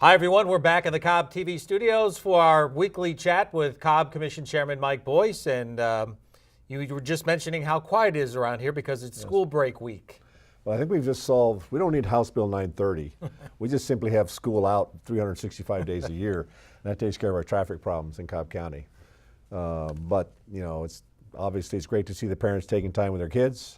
Hi, everyone. We're back in the Cobb TV studios for our weekly chat with Cobb Commission Chairman Mike Boyce. And you were just mentioning how quiet it is around here because it's school break week. Well, I think we've just solved, we don't need House Bill 930. We just simply have school out 365 days a year, and that takes care of our traffic problems in Cobb County. But, you know, it's great to see the parents taking time with their kids.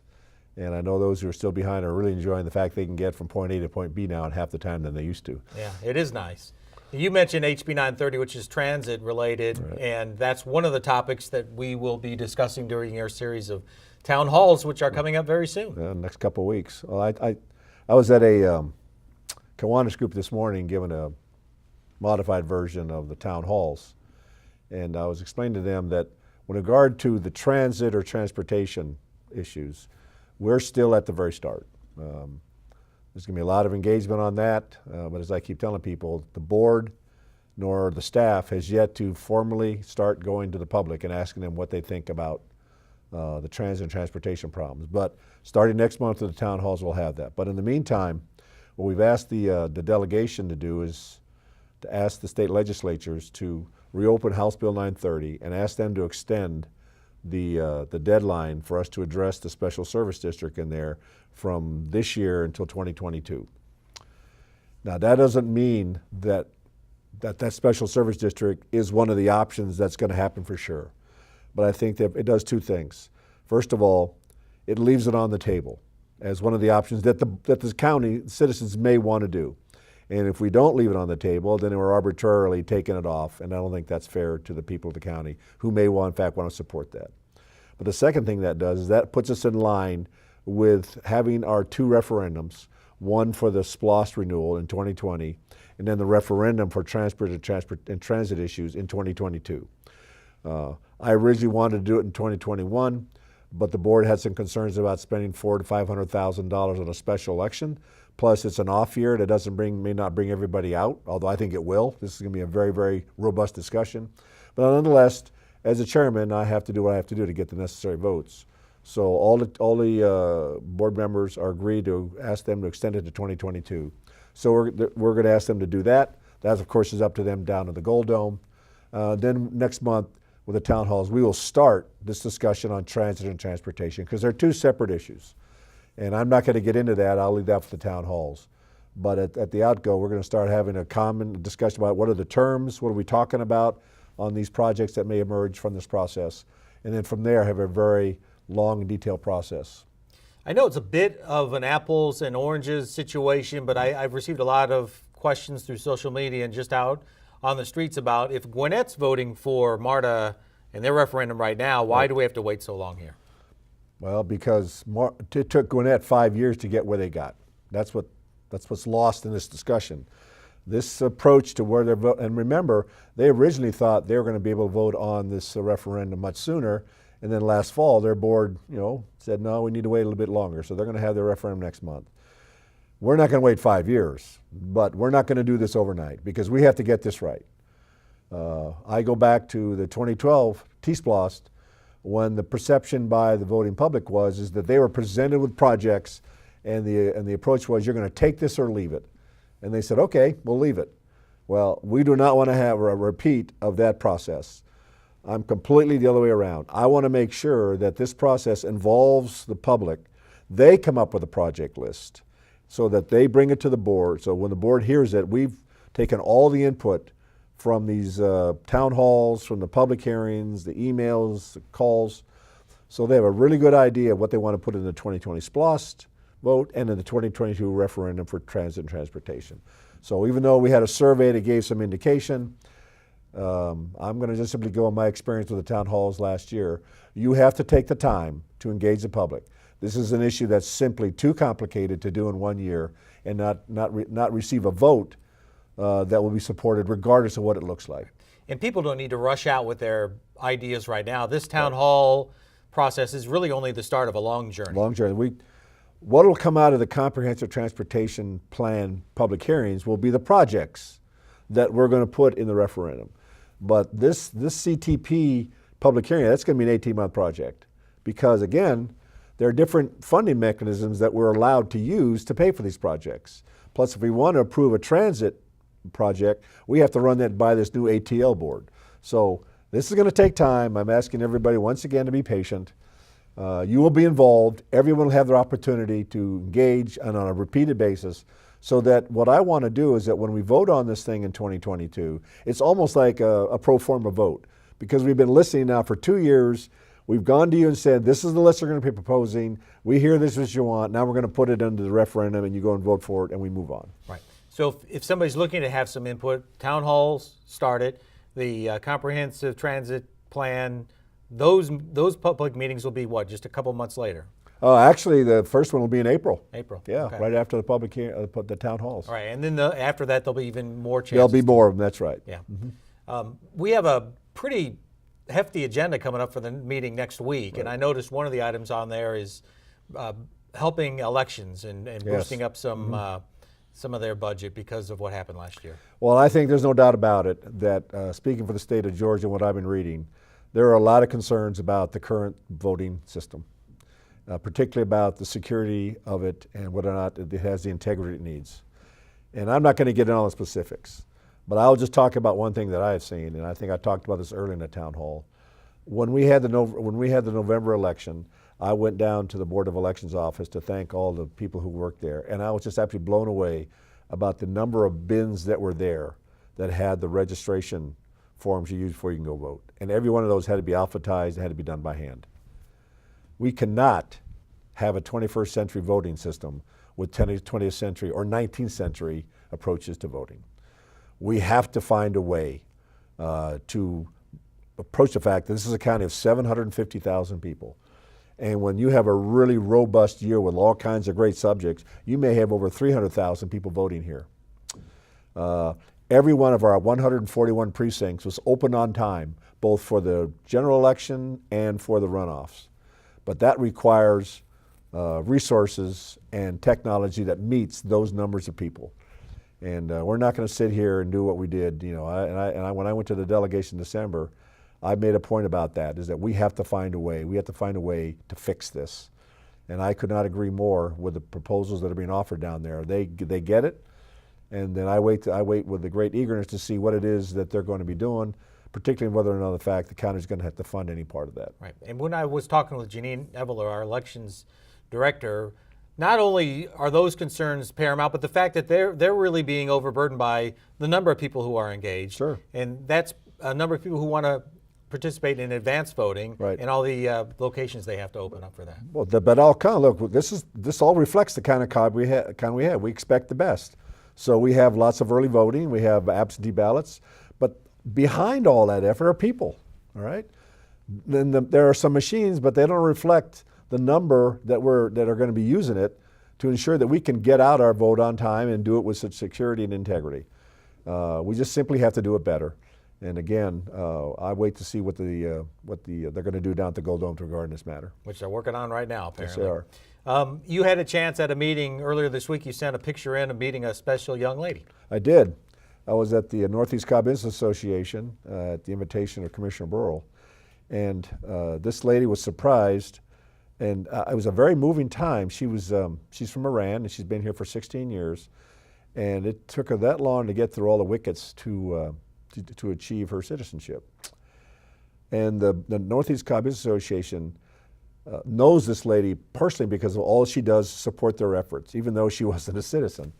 And I know those who are still behind are really enjoying the fact they can get from point A to point B now in half the time than they used to. Yeah, it is nice. You mentioned HB 930, which is transit related, right. And that's one of the topics that we will be discussing during our series of town halls, which are coming up very soon. Next couple of weeks. Well, I was at a Kiwanis group this morning giving a modified version of the town halls. And I was explaining to them that with regard to the transit or transportation issues, we're still at the very start. There's going to be a lot of engagement on that, but as I keep telling people, the board nor the staff has yet to formally start going to the public and asking them what they think about the transit and transportation problems. But starting next month at the town halls, we'll have that. But in the meantime, what we've asked the delegation to do is to ask the state legislatures to reopen House Bill 930 and ask them to extend the deadline for us to address the special service district in there from this year until 2022. Now that doesn't mean that special service district is one of the options that's going to happen for sure. But I think that it does two things. First of all, it leaves it on the table as one of the options that the county citizens may want to do. And if we don't leave it on the table, then we're arbitrarily taking it off, and I don't think that's fair to the people of the county who may, in fact, want to support that. But the second thing that does is that puts us in line with having our two referendums, one for the SPLOST renewal in 2020, and then the referendum for transport and transit issues in 2022. I originally wanted to do it in 2021, but the board had some concerns about spending $400,000 to $500,000 on a special election. Plus, it's an off year that may not bring everybody out, although I think it will. This is going to be a very, very robust discussion. But nonetheless, as a chairman, I have to do what I have to do to get the necessary votes. So all the board members are agreed to ask them to extend it to 2022. So we're going to ask them to do that. That, of course, is up to them down in the Gold Dome. Then next month with the town halls, we will start this discussion on transit and transportation because they're two separate issues. And I'm not going to get into that. I'll leave that for the town halls. But at the outgo, we're going to start having a common discussion about what are the terms, what are we talking about on these projects that may emerge from this process. And then from there, have a very long and detailed process. I know it's a bit of an apples and oranges situation, but I've received a lot of questions through social media and just out on the streets about if Gwinnett's voting for MARTA in their referendum right now, why do we have to wait so long here? Well, because it took Gwinnett 5 years to get where they got. That's what's lost in this discussion. This approach to where they're voting, and remember, they originally thought they were going to be able to vote on this referendum much sooner, and then last fall their board, said no, we need to wait a little bit longer. So they're going to have their referendum next month. We're not going to wait 5 years, but we're not going to do this overnight because we have to get this right. I go back to the 2012 T-SPLOST. When the perception by the voting public is that they were presented with projects and the approach was you're going to take this or leave it. And they said, okay, we'll leave it. Well, we do not want to have a repeat of that process. I'm completely the other way around. I want to make sure that this process involves the public. They come up with a project list so that they bring it to the board. So when the board hears it, we've taken all the input from these town halls, from the public hearings, the emails, the calls. So they have a really good idea of what they want to put in the 2020 SPLOST vote and in the 2022 referendum for transit and transportation. So even though we had a survey that gave some indication, I'm going to just simply go on my experience with the town halls last year. You have to take the time to engage the public. This is an issue that's simply too complicated to do in 1 year and not receive a vote that will be supported regardless of what it looks like. And people don't need to rush out with their ideas right now. This town hall process is really only the start of a long journey. Long journey. What will come out of the comprehensive transportation plan public hearings will be the projects that we're going to put in the referendum. But this CTP public hearing, that's going to be an 18-month project because, again, there are different funding mechanisms that we're allowed to use to pay for these projects. Plus, if we want to approve a transit project. We have to run that by this new ATL board. So this is going to take time. I'm asking everybody once again to be patient. You will be involved. Everyone will have their opportunity to engage and on a repeated basis, so that what I want to do is that when we vote on this thing in 2022, it's almost like a pro forma vote, because we've been listening now for 2 years. We've gone to you and said, this is the list we're going to be proposing. We hear this is what you want. Now we're going to put it into the referendum, and you go and vote for it, and we move on. Right. So if somebody's looking to have some input, town halls started, the comprehensive transit plan, those public meetings will be what, just a couple months later? Actually, the first one will be in April. April. Yeah, okay. Right after the town halls. All right, and then after that, there'll be even more chances. There'll be more of them, that's right. Yeah. We have a pretty hefty agenda coming up for the meeting next week, and I noticed one of the items on there is helping elections and boosting up some of their budget because of what happened last year. Well, I think there's no doubt about it that, speaking for the state of Georgia and what I've been reading, there are a lot of concerns about the current voting system, particularly about the security of it and whether or not it has the integrity it needs. And I'm not going to get into all the specifics, but I'll just talk about one thing that I have seen, and I think I talked about this earlier in the town hall. When we had the November election, I went down to the Board of Elections office to thank all the people who worked there, and I was just absolutely blown away about the number of bins that were there that had the registration forms you use before you can go vote. And every one of those had to be alphabetized, it had to be done by hand. We cannot have a 21st century voting system with 20th century or 19th century approaches to voting. We have to find a way to approach the fact that this is a county of 750,000 people. And when you have a really robust year with all kinds of great subjects, you may have over 300,000 people voting here. Every one of our 141 precincts was open on time, both for the general election and for the runoffs. But that requires resources and technology that meets those numbers of people. And we're not going to sit here and do what we did. You know, when I went to the delegation in December, I made a point about that, is that we have to find a way. We have to find a way to fix this. And I could not agree more with the proposals that are being offered down there. They get it, and then I wait with the great eagerness to see what it is that they're going to be doing, particularly whether or not the fact the county's going to have to fund any part of that. Right. And when I was talking with Janine Eveler, our elections director, not only are those concerns paramount, but the fact that they're really being overburdened by the number of people who are engaged. Sure. And that's a number of people who want to participate in advanced voting, right, and all the locations they have to open up for that. Well, but I'll look. This all reflects the kind of Cobb we have. We expect the best. So we have lots of early voting. We have absentee ballots, but behind all that effort are people. All right. Then there are some machines, but they don't reflect the number that are going to be using it to ensure that we can get out our vote on time and do it with such security and integrity. We just simply have to do it better. And again, I wait to see what they're going to do down at the Gold Dome regarding this matter. Which they're working on right now, apparently. Yes, they are. You had a chance at a meeting earlier this week. You sent a picture in of meeting a special young lady. I did. I was at the Northeast Cobb Business Association at the invitation of Commissioner Burrell. And this lady was surprised. And it was a very moving time. She's from Iran, and she's been here for 16 years. And it took her that long to get through all the wickets to achieve her citizenship. And the Northeast Cobb Business Association knows this lady personally because of all she does to support their efforts, even though she wasn't a citizen.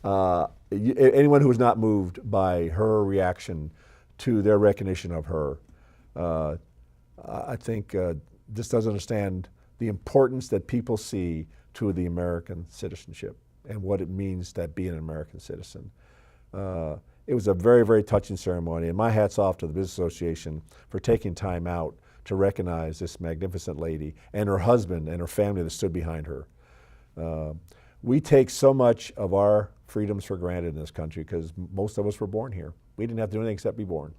Anyone who is not moved by her reaction to their recognition of her, I think just doesn't understand the importance that people see to the American citizenship and what it means to be an American citizen. It was a very, very touching ceremony, and my hat's off to the Business Association for taking time out to recognize this magnificent lady and her husband and her family that stood behind her. We take so much of our freedoms for granted in this country because most of us were born here. We didn't have to do anything except be born.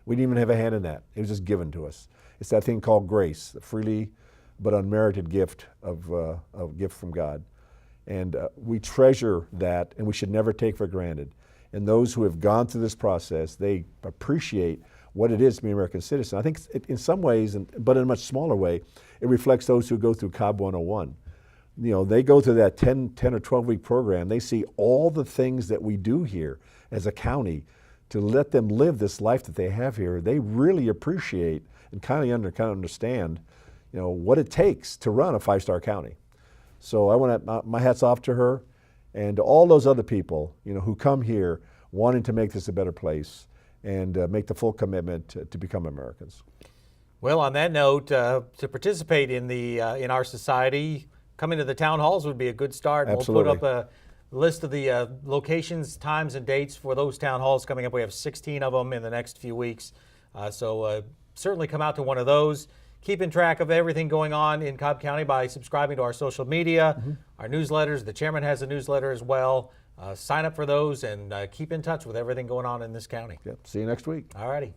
We didn't even have a hand in that. It was just given to us. It's that thing called grace, the freely but unmerited gift of gift from God. And we treasure that, and we should never take for granted. And those who have gone through this process, they appreciate what it is to be an American citizen. I think in some ways, but in a much smaller way, it reflects those who go through Cobb 101. You know, they go through that 10 or 12 week program. They see all the things that we do here as a county to let them live this life that they have here. They really appreciate and kind of understand, what it takes to run a 5-star county. So I want to, my hat's off to her and to all those other people, who come here wanting to make this a better place and make the full commitment to become Americans. Well, on that note, to participate in in our society, coming to the town halls would be a good start. Absolutely. We'll put up a list of the locations, times, and dates for those town halls coming up. We have 16 of them in the next few weeks. So certainly come out to one of those. Keeping track of everything going on in Cobb County by subscribing to our social media, our newsletters. The chairman has a newsletter as well. Sign up for those and keep in touch with everything going on in this county. Yep. See you next week. All righty.